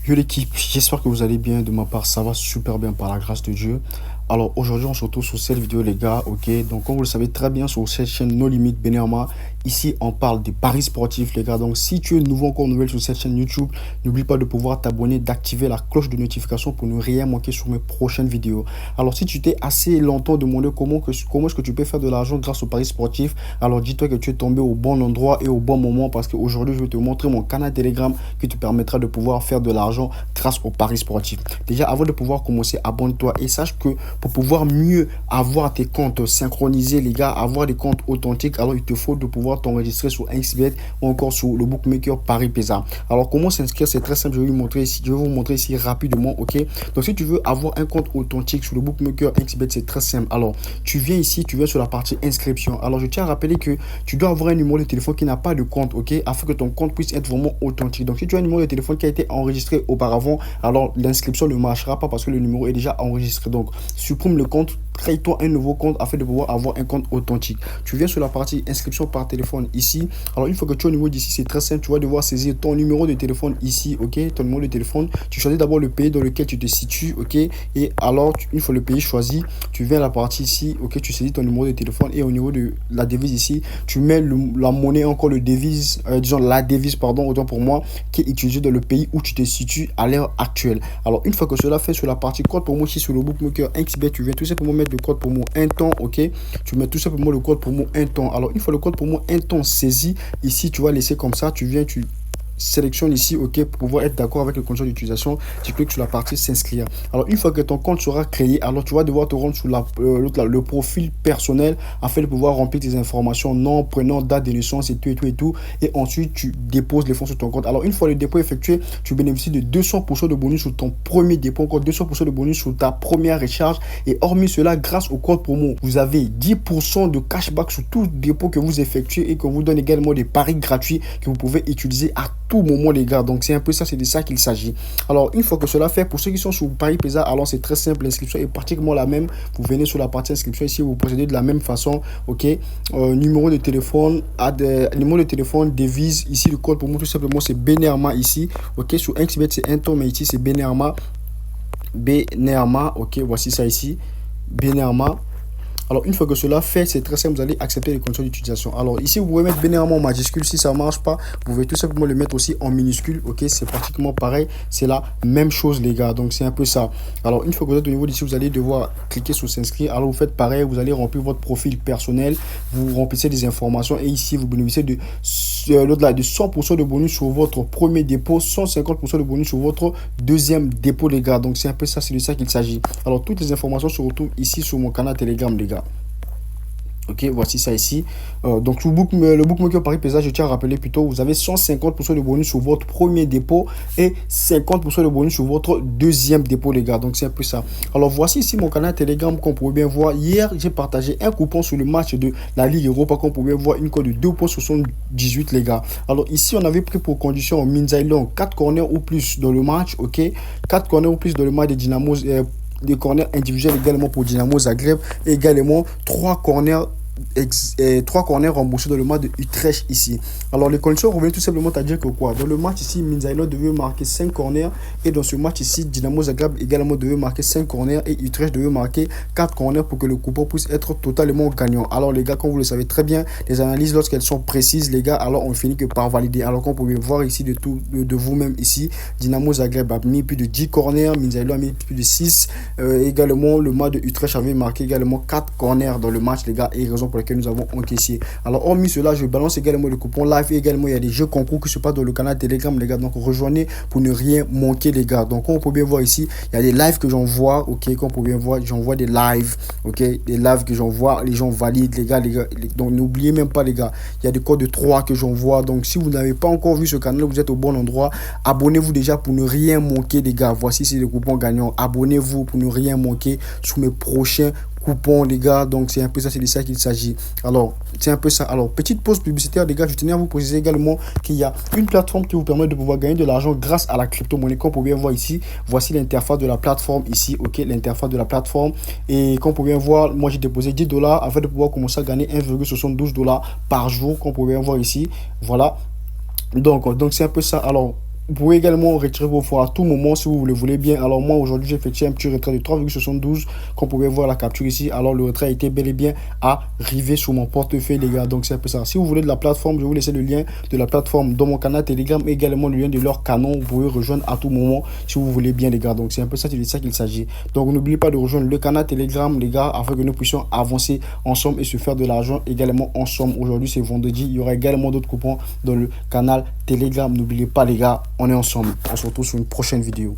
Yo l'équipe, j'espère que vous allez bien. De ma part, ça va super bien par la grâce de Dieu. Alors aujourd'hui, on se retrouve sur cette vidéo, les gars, ok? Donc comme vous le savez très bien, sur cette chaîne No Limit Benama, ici on parle des paris sportifs, les gars. Donc si tu es nouveau, encore nouvelle sur cette chaîne YouTube, n'oublie pas de pouvoir t'abonner, d'activer la cloche de notification pour ne rien manquer sur mes prochaines vidéos. Alors si tu t'es assez longtemps demandé comment est-ce que tu peux faire de l'argent grâce aux paris sportifs, alors dis-toi que tu es tombé au bon endroit et au bon moment, parce qu'aujourd'hui, je vais te montrer mon canal Telegram qui te permettra de pouvoir faire de l'argent grâce aux paris sportifs. Déjà, avant de pouvoir commencer, abonne-toi et sache que pour pouvoir mieux avoir tes comptes synchronisés, les gars, avoir des comptes authentiques, alors il te faut de pouvoir t'enregistrer sur XBet ou encore sur le bookmaker Paris Pesa. Alors comment s'inscrire? C'est très simple, je vais vous montrer ici rapidement, ok? Donc si tu veux avoir un compte authentique sur le bookmaker XBet, c'est très simple. Alors tu viens ici, tu viens sur la partie inscription. Alors je tiens à rappeler que tu dois avoir un numéro de téléphone qui n'a pas de compte, ok, afin que ton compte puisse être vraiment authentique. Donc si tu as un numéro de téléphone qui a été enregistré auparavant, alors l'inscription ne marchera pas parce que le numéro est déjà enregistré. Donc supprime le compte, crée-toi un nouveau compte afin de pouvoir avoir un compte authentique. Tu viens sur la partie inscription par téléphone ici. Alors une fois que tu as au niveau d'ici, c'est très simple, tu vas devoir saisir ton numéro de téléphone ici, ok, ton numéro de téléphone. Tu choisis d'abord le pays dans lequel tu te situes, ok, et alors une fois le pays choisi, tu viens à la partie ici, ok, tu saisis ton numéro de téléphone et au niveau de la devise ici, tu mets la monnaie, encore le devise, disons la devise, pardon, autant pour moi, qui est utilisée dans le pays où tu te situes à l'heure actuelle. Alors une fois que cela fait, sur la partie code promo ici sur le bookmaker XBet, tu viens tout simplement mettre le code promo un temps, ok, tu mets tout simplement le code promo un temps. Alors une fois le code promo un temps saisi, ici tu vas laisser comme ça, tu viens, tu sélectionne ici, ok, pour pouvoir être d'accord avec les conditions d'utilisation. Tu cliques sur la partie s'inscrire. Alors une fois que ton compte sera créé, alors tu vas devoir te rendre sur le profil personnel afin de pouvoir remplir tes informations, nom, prénom, date de naissance et tout, et ensuite tu déposes les fonds sur ton compte. Alors une fois le dépôt effectué, tu bénéficies de 200% de bonus sur ton premier dépôt, encore 200% de bonus sur ta première recharge, et hormis cela, grâce au code promo, vous avez 10% de cashback sur tout dépôt que vous effectuez et qu'on vous donne également des paris gratuits que vous pouvez utiliser à tout moment, les gars. Donc c'est un peu ça, c'est de ça qu'il s'agit. Alors une fois que cela fait, pour ceux qui sont sur Paris Pesa, alors c'est très simple, l'inscription est pratiquement la même. Vous venez sur la partie inscription ici, vous procédez de la même façon, ok. Numéro de téléphone, numéro de téléphone, devise, ici le code pour moi tout simplement c'est Benama ici, ok. Sur XBet c'est un ton, mais ici c'est Benama, ok, voici ça ici, Benama. Alors une fois que cela fait, c'est très simple, vous allez accepter les conditions d'utilisation. Alors ici vous pouvez mettre Benama en majuscule. Si ça ne marche pas, vous pouvez tout simplement le mettre aussi en minuscule, ok. C'est pratiquement pareil, c'est la même chose, les gars. Donc c'est un peu ça. Alors une fois que vous êtes au niveau d'ici, vous allez devoir cliquer sur s'inscrire. Alors vous faites pareil, vous allez remplir votre profil personnel, vous remplissez des informations et ici vous bénéficiez de 100% de bonus sur votre premier dépôt, 150% de bonus sur votre deuxième dépôt, les gars. Donc c'est un peu ça, c'est de ça qu'il s'agit. Alors toutes les informations se retrouvent ici sur mon canal Telegram, les gars. Ok, voici ça ici. Donc le bookmaker Paris Pesa, je tiens à rappeler plutôt, vous avez 150% de bonus sur votre premier dépôt et 50% de bonus sur votre deuxième dépôt, les gars. Donc c'est un peu ça. Alors voici ici mon canal Telegram, qu'on pouvait bien voir. Hier, j'ai partagé un coupon sur le match de la Ligue Europa, qu'on pouvait voir une cote de 2,78, les gars. Alors ici, on avait pris pour condition en Minzailon 4 corners ou plus dans le match, ok. 4 corners ou plus dans le match de Dynamo, des corners individuels également pour Dynamo Zagreb, et également 3 corners remboursés dans le match de Utrecht ici. Alors les conditions reviennent tout simplement à dire que quoi, dans le match ici, Minzailon devait marquer 5 corners, et dans ce match ici, Dynamo Zagreb également devait marquer 5 corners et Utrecht devait marquer 4 corners pour que le coupon puisse être totalement gagnant. Alors les gars, comme vous le savez très bien, les analyses lorsqu'elles sont précises, les gars, alors on finit que par valider. Alors qu'on pouvait voir ici de vous-même ici, Dynamo Zagreb a mis plus de 10 corners, Minzailon a mis plus de 6, également le match de Utrecht avait marqué également 4 corners dans le match, les gars, et raison pour laquelle nous avons encaissé. Alors hormis cela, je balance également le coupon live, et également il y a des jeux concours qui se passent dans le canal Telegram, les gars. Donc rejoignez pour ne rien manquer, les gars. Donc on peut bien voir ici, il y a des lives que j'envoie, ok. Comme on peut bien voir, j'envoie des lives, ok, des lives que j'envoie, les gens valident, les gars, donc n'oubliez même pas, les gars, il y a des codes de 3 que j'envoie. Donc si vous n'avez pas encore vu ce canal, vous êtes au bon endroit. Abonnez-vous déjà pour ne rien manquer, les gars. Voici c'est le coupon gagnant. Abonnez-vous pour ne rien manquer sur mes prochains coupons, les gars. Donc c'est un peu ça, c'est de ça qu'il s'agit. Alors c'est un peu ça. Alors petite pause publicitaire, les gars. Je tenais à vous préciser également qu'il y a une plateforme qui vous permet de pouvoir gagner de l'argent grâce à la crypto-monnaie. Comme vous pouvez voir ici, voici l'interface de la plateforme ici, ok, l'interface de la plateforme. Et comme vous pouvez voir, moi j'ai déposé 10 dollars afin de pouvoir commencer à gagner 1,72 dollars par jour, comme vous pouvez voir ici. Voilà. Donc c'est un peu ça. Alors Vous pouvez également retirer vos fonds à tout moment si vous le voulez bien. Alors moi aujourd'hui j'ai effectué un petit retrait de 3,72. Comme vous pouvez voir la capture ici. Alors le retrait a été bel et bien arrivé sur mon portefeuille les gars. Donc c'est un peu ça. Si vous voulez de la plateforme, je vais vous laisser le lien de la plateforme dans mon canal Telegram. Également le lien de leur canon. Vous pouvez rejoindre à tout moment si vous voulez bien les gars. Donc c'est un peu ça, de ça qu'il s'agit. Donc n'oubliez pas de rejoindre le canal Telegram les gars afin que nous puissions avancer ensemble et se faire de l'argent également ensemble. Aujourd'hui c'est vendredi. Il y aura également d'autres coupons dans le canal Telegram. N'oubliez pas les gars, on est ensemble. On se retrouve sur une prochaine vidéo.